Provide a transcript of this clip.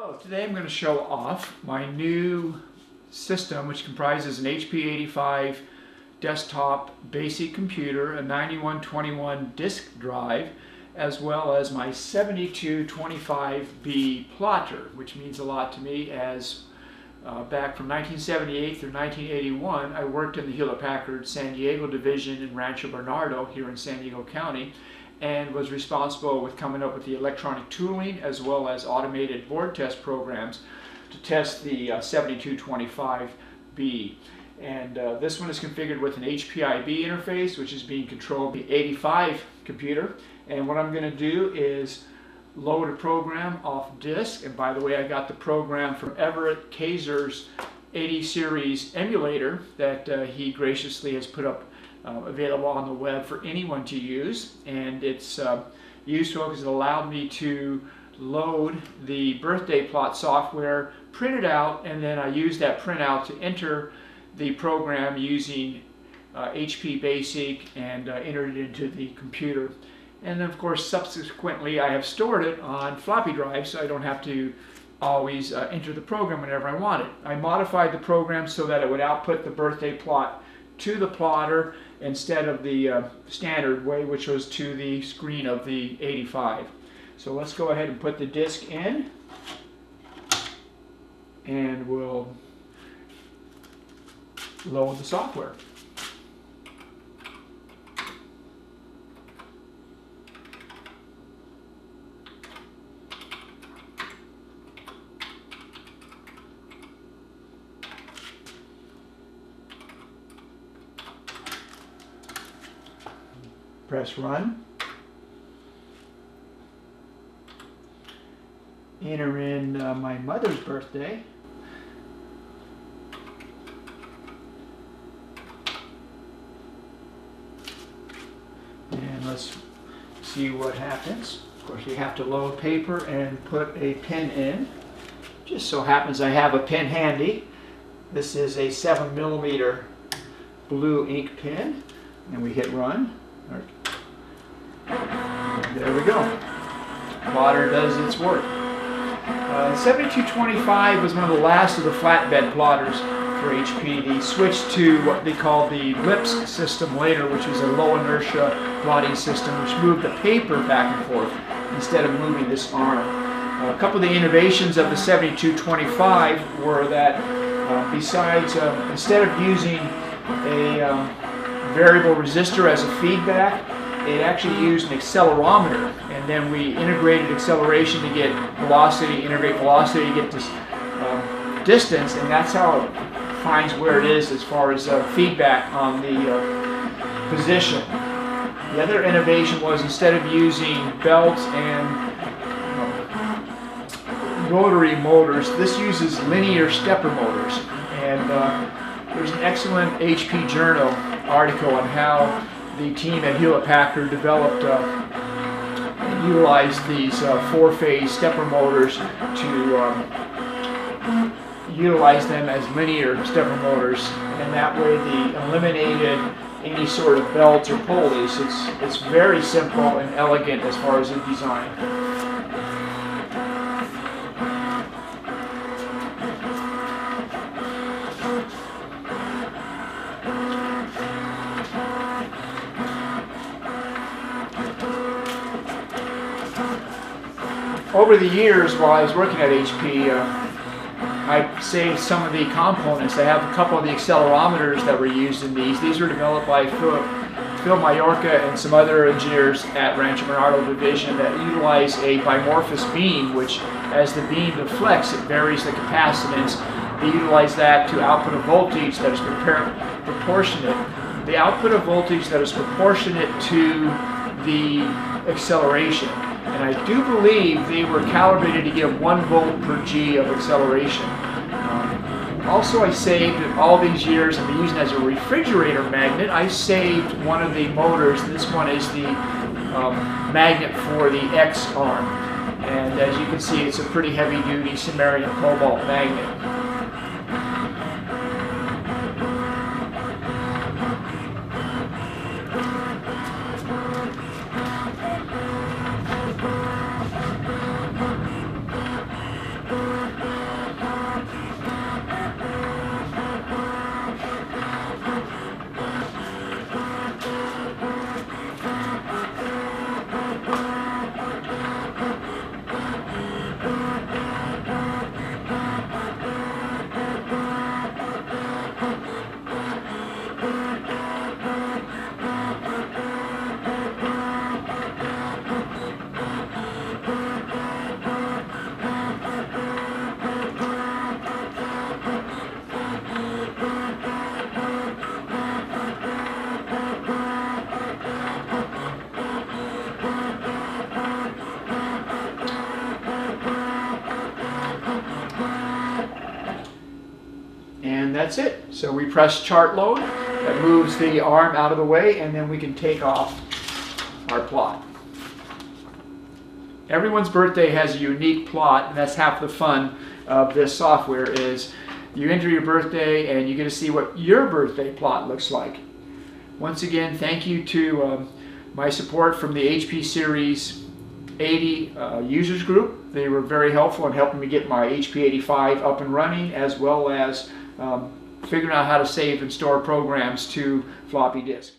Hello, today I'm going to show off my new system, which comprises an HP85 desktop basic computer, a 9121 disk drive, as well as my 7225B plotter, which means a lot to me as back from 1978 through 1981 I worked in the Hewlett-Packard San Diego division in Rancho Bernardo here in San Diego County, and was responsible with coming up with the electronic tooling as well as automated board test programs to test the 7225B. And this one is configured with an HPIB interface, which is being controlled by the 85 computer. And what I'm going to do is load a program off disk. And by the way, I got the program from Everett Kaser's 80 series emulator that he graciously has put up available on the web for anyone to use, and it's useful because it allowed me to load the birthday plot software, print it out, and then I used that printout to enter the program using HP Basic and entered it into the computer. And then of course subsequently I have stored it on floppy drives so I don't have to always enter the program whenever I want it. I modified the program so that it would output the birthday plot to the plotter instead of the standard way, which was to the screen of the 85. So let's go ahead and put the disk in, and we'll load the software. Press run. Enter in my mother's birthday. And let's see what happens. Of course, you have to load paper and put a pen in. Just so happens I have a pen handy. This is a 7mm blue ink pen. And we hit run. There we go. Plotter does its work. 7225 was one of the last of the flatbed plotters for HP. They switched to what they called the LIPS system later, which was a low inertia plotting system which moved the paper back and forth instead of moving this arm. A couple of the innovations of the 7225 were that besides, instead of using a variable resistor as a feedback, it actually used an accelerometer, and then we integrated acceleration to get velocity, integrate velocity to get this distance, and that's how it finds where it is as far as feedback on the position. The other innovation was instead of using belts and rotary motors, this uses linear stepper motors. And there's an excellent HP Journal article on how the team at Hewlett-Packard developed and utilized these four-phase stepper motors to utilize them as linear stepper motors, and that way they eliminated any sort of belts or pulleys. It's very simple and elegant as far as the design. Over the years, while I was working at HP, I saved some of the components. I have a couple of the accelerometers that were used in these. These were developed by Phil Mallorca and some other engineers at Rancho Bernardo Division that utilize a bimorphous beam, which as the beam deflects, it varies the capacitance. They utilize that to output a voltage that is proportionate. The output of voltage that is proportionate to the acceleration. And I do believe they were calibrated to give 1 volt per G of acceleration. Also, I saved, all these years I've been using as a refrigerator magnet, I saved one of the motors. This one is the magnet for the X arm. And as you can see, it's a pretty heavy-duty samarium cobalt magnet. And that's it. So we press chart load. That moves the arm out of the way, and then we can take off our plot. Everyone's birthday has a unique plot, and that's half the fun of this software is you enter your birthday and you get to see what your birthday plot looks like. Once again, thank you to my support from the HP Series 80 users group. They were very helpful in helping me get my HP85 up and running, as well as figuring out how to save and store programs to floppy disk.